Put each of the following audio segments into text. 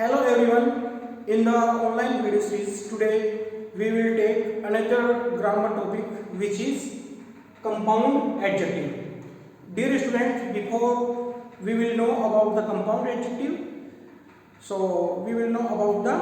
Hello everyone, in the online video series today we will take another grammar topic which is compound adjective. Dear students, before we will know about the compound adjective, so we will know about the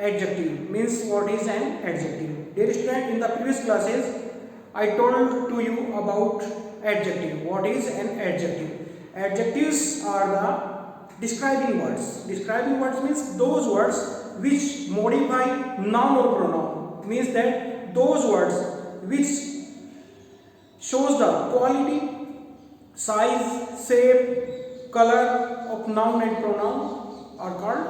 adjective, means what is an adjective. Dear students, in the previous classes I told to you about adjective. What is an adjective? Adjectives are the describing words. Describing words means those words which modify noun or pronoun. Means that those words which shows the quality, size, shape, color of noun and pronoun are called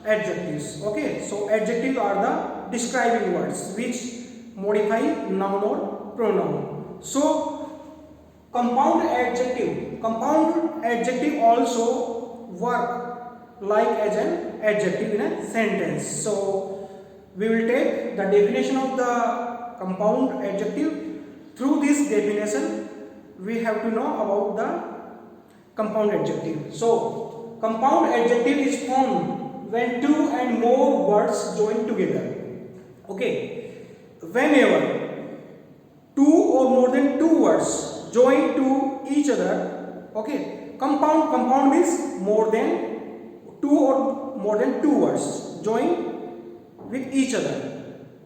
adjectives. Okay, so adjectives are the describing words which modify noun or pronoun. So compound adjective also work like as an adjective in a sentence. So we will take the definition of the compound adjective. Through this definition we have to know about the compound adjective. So compound adjective is formed when two and more words join together. Okay, whenever two or more than two words join to each other. Okay, compound means more than two or more than two words join with each other.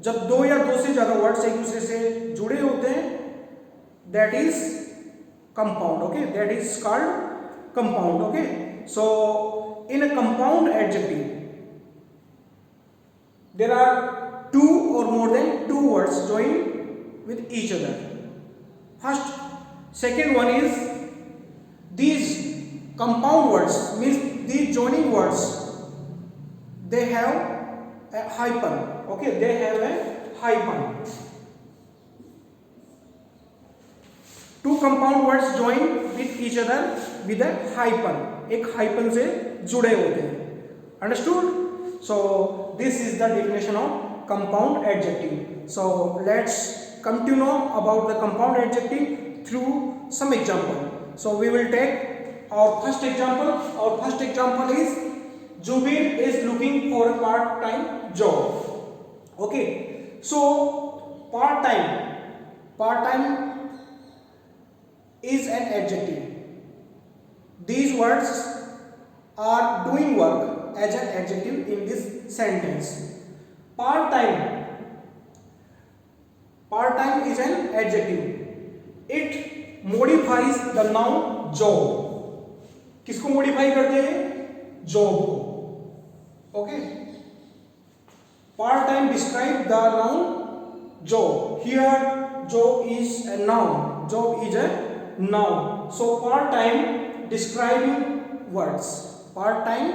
जब दो या दो से ज्यादा words एक दूसरे से जुड़े होते हैं, that is compound. Okay, that is called compound. Okay, so in a compound adjective there are two or more than two words join with each other. First, second one is these compound words, means these joining words, they have a hyphen. Okay, they have a hyphen. Two compound words join with each other with a hyphen. एक hyphen से जुड़े होते हैं. Understood? So this is the definition of compound adjective. So let's come to know about the compound adjective through some example. So we will take our first example. Our first example is Zubir is looking for a part-time job. Okay, so part-time is an adjective. These words are doing work as an adjective in this sentence. Part-time is an adjective. It modifies the noun job. किसको modify करते हैं? Job को. Okay. Part-time describe the noun job. Here job is a noun. Job is a noun. So part-time describing words. Part-time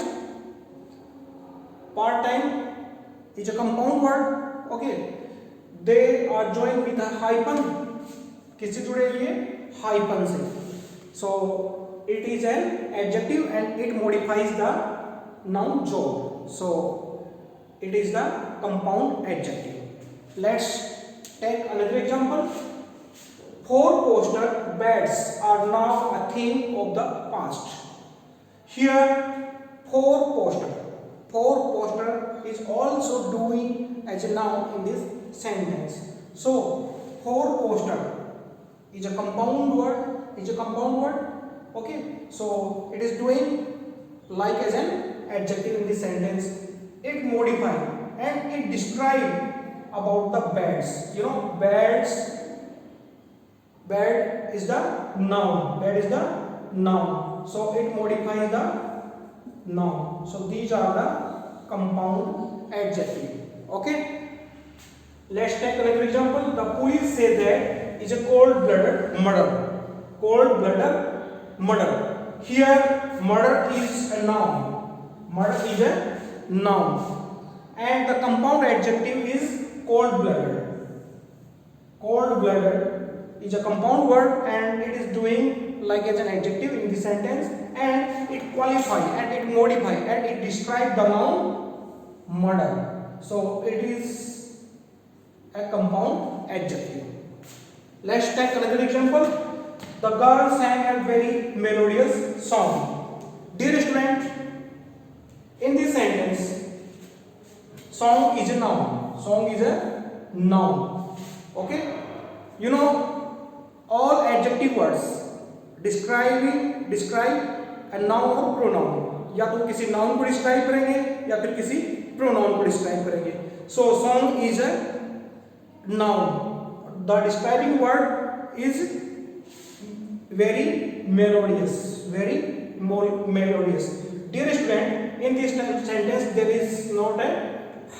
is a compound word. Okay. They are joined with a hyphen. किससे जुड़े ये? Hyphen से. So it is an adjective and it modifies the noun job. So it is the compound adjective. Let's take another example. Four-poster beds are now a thing of the past. Here four-poster is also doing as a noun in this sentence. So four-poster is a compound word. Okay, so it is doing like as an adjective in this sentence. It modify and it describe about the beds. You know, bed is the noun. So it modifies the noun. So these are the compound adjective. Okay, let's take another example. The police say that is a cold-blooded murder. Here murder is a noun. And the compound adjective is cold-blooded. Cold-blooded is a compound word and it is doing like as an adjective in the sentence, and it qualify and it modify and it describe the noun murder. So it is a compound adjective. Let's take another example. The girl sang a very melodious song. Dear student, in this sentence song is a noun. Song is a noun. Okay, you know all adjective words describe a noun or pronoun. या तो किसी noun को describe करेंगे या फिर किसी pronoun को describe करेंगे. So song is a noun. The describing word is very melodious. Dear student, in this sentence there is not a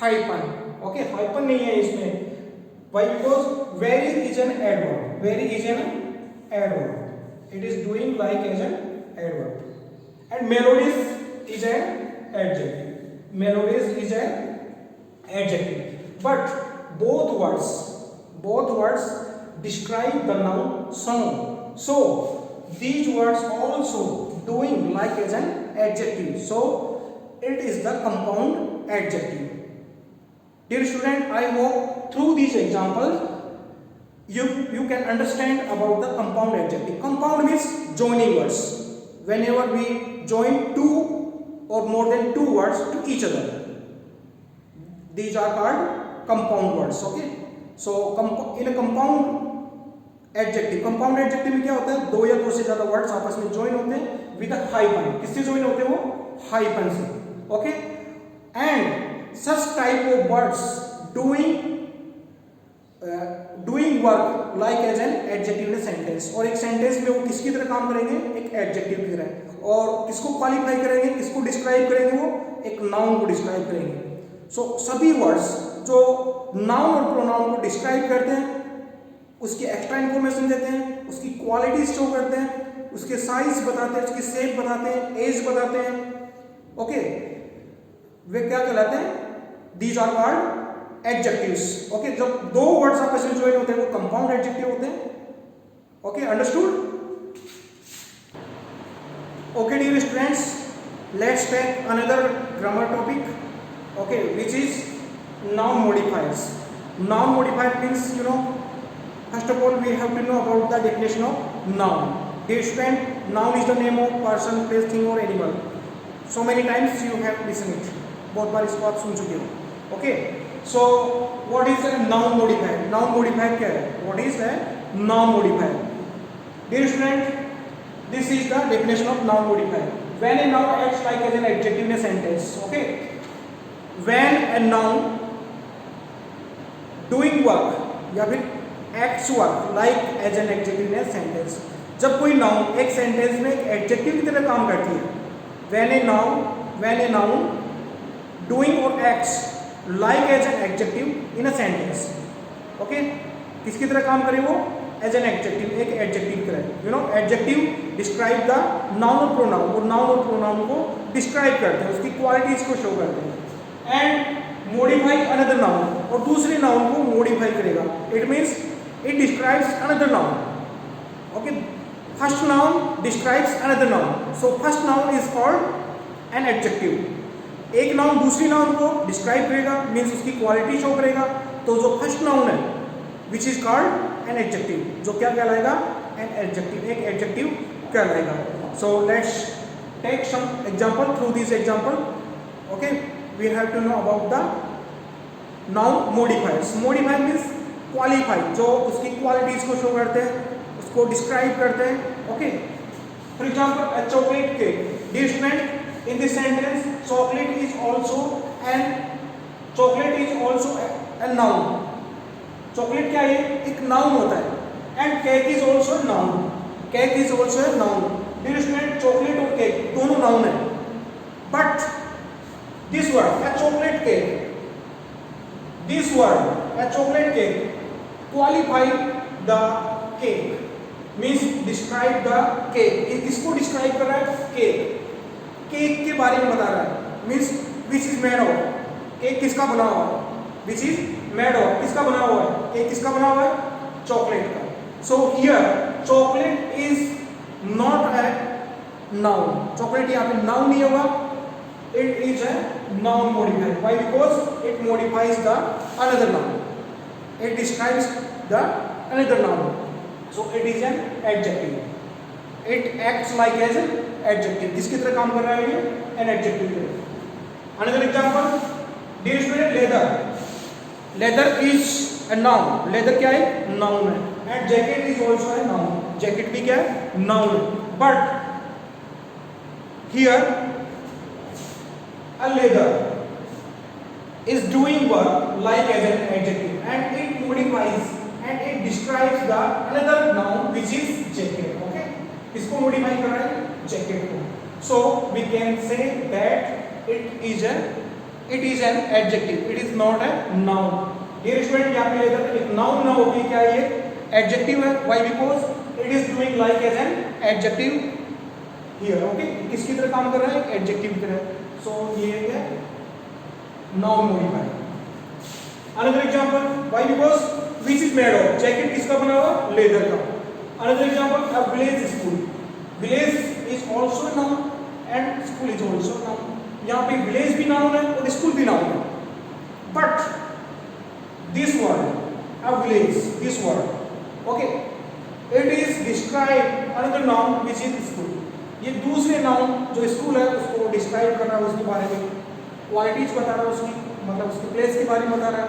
hyphen. Okay, hyphen नहीं है इसमें. Why? Because very is an adverb. It is doing like as an adverb. And melodious is an adjective. But both words describe the noun song. So these words also doing like as an adjective. So it is the compound adjective. Dear student, I hope through these examples you can understand about the compound adjective. Compound means joining words. Whenever we join two or more than two words to each other, these are called compound words. Okay, so in a compound adjective में क्या होता है, दो या दो से ज्यादा words आपस में ज्वाइन होते हैं विद हाइफन. किससे ज्वाइन होते हैं वो? हाइफन से. Okay, and such type of words doing work like as an adjective in sentence. और एक सेंटेंस में वो किसकी तरह काम करेंगे? एक एडजेक्टिव की तरह. और किसको क्वालिफाई करेंगे, किसको डिस्क्राइब करेंगे? वो एक नाउन को डिस्क्राइब करेंगे. सो सभी वर्ड्स जो नाउन और प्रोनाउन को डिस्क्राइब करते हैं, उसकी एक्स्ट्रा इन्फॉर्मेशन देते हैं, उसकी क्वालिटी शो करते हैं, उसके साइज बताते हैं, उसकी शेप बताते हैं, एज बताते हैं. ओके, वे क्या कहलाते हैं? These are called adjectives. Okay, जब दो वर्ड्स आपस में ज्वाइन होते हैं वो कंपाउंड एडजेक्टिव होते हैं. Okay, understood? Okay dear students, let's take another grammar topic. Okay, which is noun modifiers. Noun modifier means, first of all we have to know about the definition of noun. Dear student, noun is the name of person, place, thing or animal. So many times you have listened it. बहुत बार इसको आप सुन चुके हो. Okay, so what is a noun modifier? Noun modifier क्या है? What is a noun modifier? Dear student, this is the definition of noun modifier. When a noun acts like as an adjective in a sentence. Okay, when a noun doing work या फिर acts work like as an adjective in a sentence. जब कोई noun एक sentence में एक adjective की तरह काम करती है. when a noun doing or acts like as an adjective in a sentence. okay, किसकी तरह काम करे वो? as an adjective, एक एडजेक्टिव की तरह. एडजेक्टिव डिस्क्राइब द नाउन और प्रोनाउन, और नाउन और प्रोनाउन को डिस्क्राइब करते हैं, उसकी क्वालिटीज को शो करते हैं. एंड मॉडिफाई अनदर नाउन, और दूसरे नाउन को मॉडिफाई करेगा. It means it describes another noun. Okay, first noun describes another noun. So first noun is called an adjective. एक नाउन दूसरी नाउन को डिस्क्राइब करेगा, मीन्स उसकी क्वालिटी शो करेगा. तो जो फर्स्ट नाउन है which is called an adjective, जो क्या कहलाएगा? एन एडजेक्टिव, एक एडजेक्टिव कहलाएगा. So let's take some example. Through this example, okay, we have to know about the noun modifiers. Modifier means qualify, जो उसकी qualities को show करते हैं, उसको describe करते हैं. Okay, for example, a chocolate cake. Dear student, in this sentence, chocolate is also a noun. chocolate क्या है? एक noun होता है. and cake is also a noun. Cake is also a noun. Dear student, chocolate और cake दोनों noun है. But this word, a chocolate cake, qualify the cake, means describe the cake. ये किसको describe कर रहा है? cake के बारे में बता रहा है. means which is made of. cake किसका बना हुआ है? which is made of, किसका बना हुआ है? cake किसका बना हुआ है? chocolate का. so here chocolate is not a noun. chocolate यहाँ पे noun नहीं होगा. it is a noun modifier. Why? Because it modifies the another noun. It describes the another noun. So it is an adjective. It acts like as an adjective. किसकी तरह काम कर रहा है ये? An adjective. Another example. Dear student, leather, leather is a noun. Leather क्या है? Noun है. एंड जैकेट इज ऑल्सो है नाउन. जैकेट भी क्या है? नाउन है. But here a leather is doing work like as an adjective and it modifies and it describes the another noun which is jacket. Okay, इसको modify कर रहा है jacket को. So we can say that it is an adjective. It is not a noun. Dear student, यहाँ पे लेकर एक noun ना होगी, क्या ये adjective है? Why? Because it is doing like as an adjective here. Okay, किसकी तरह काम कर रहा है? एक adjective की तरह. So ये है noun modifier. Another example, why? Because which is made of? Jacket किसका बना हुआ? Leather का. Another example, a village school. Village is also a noun and school is also a noun. यहाँ पे village भी noun है और school भी noun है. But this word, a village, this word, okay, it is describe another noun which is school. ये दूसरे noun जो स्कूल है उसको डिस्क्राइब कर रहा है, उसके बारे में क्वालिटीज बता रहा है, उसकी मतलब उसके प्लेस के बारे में बता रहा है,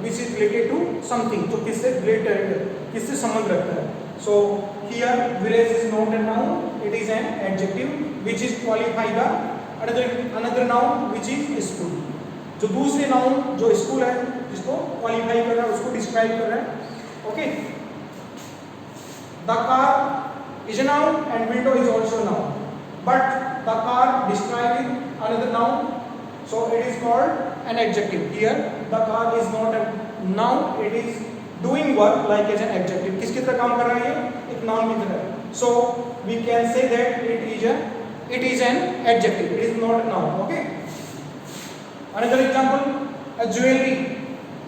which is related to something, जो किससे रिलेटेड, किससे संबंध रखता है. So here village is not a noun, it is an adjective which is qualify the another noun which is school. जो दूसरे नाउन जो स्कूल है जिसको क्वालिफाई कर रहा है उसको डिस्क्राइब कर रहा है. Okay, the car is a noun and window is also a noun, but the car describing another noun, so it is called an adjective. Here the car is not a noun, it is doing work like as an adjective. किसकी तरह काम कर रहा है? ये एक noun की तरह. So we can say that it is an adjective, it is not a noun. Okay, another example, a jewelry.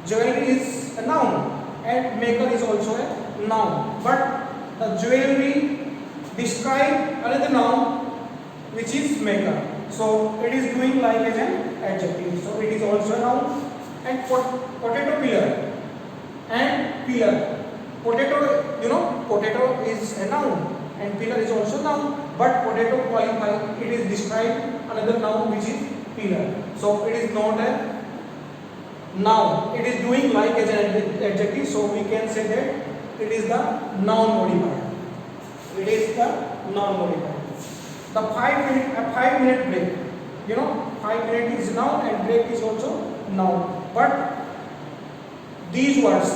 Jewelry is a noun and maker is also a noun, but the jewelry describe another noun which is maker, so it is doing like as an adjective, so it is also a noun. And potato peeler and peeler, potato, you know, potato is a noun and peeler is also a noun, but potato qualify, it is describe another noun which is peeler, so it is not a noun, it is doing like as an adjective, so we can say that it is the noun modifier. It is the noun modifier. The 5 minute break, you know, 5 minute is noun and break is also noun, but these words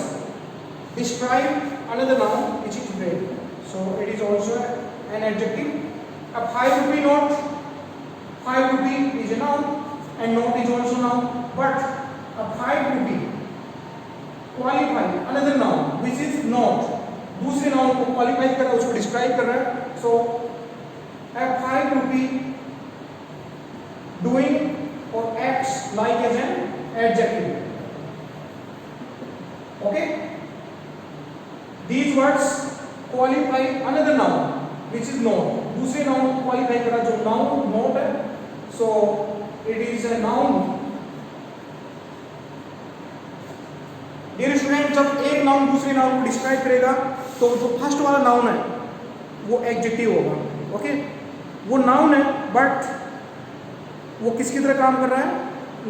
describe another noun which is break, so it is also an adjective. A 5 rupee note, 5 rupee is a noun and note is also noun, but a 5 rupee qualify another noun which is not, दूसरे noun को qualify कर रहा है, उसको describe कर रहा है. सो a 5 rupee doing or acts like as an adjective. Okay, these words qualify another noun which is not, दूसरे नाउन को क्वालिफाई कर रहा है जो नाउन नॉट है, so it is a noun. Dear student, जब एक नाउन दूसरे नाउन को डिस्क्राइब करेगा तो जो फर्स्ट वाला नाउन है वो एडजेक्टिव होगा. ओके, वो नाउन है बट वो किसकी तरह काम कर रहा है?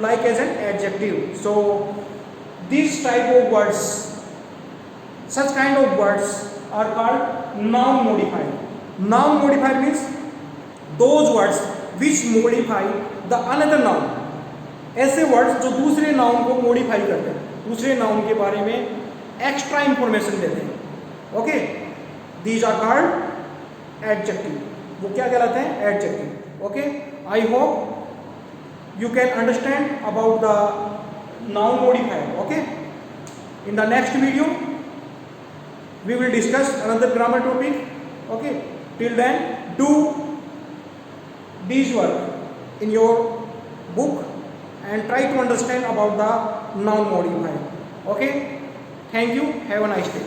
Like as an adjective. So this type of words, such kind of words are called noun modifier. Noun modifier means those words which modify the another noun. ऐसे वर्ड्स जो दूसरे नाउन को मॉडिफाई करते हैं, दूसरे नाउन के बारे में एक्स्ट्रा इंफॉर्मेशन देते हैं. Okay, these are called adjective. वो क्या कहलाते हैं? Adjective. Okay, I hope you can understand about the noun modifier. Okay, in the next video we will discuss another grammar topic. Okay, till then do these work in your book and try to understand about the noun modifier. Okay, thank you, have a nice day.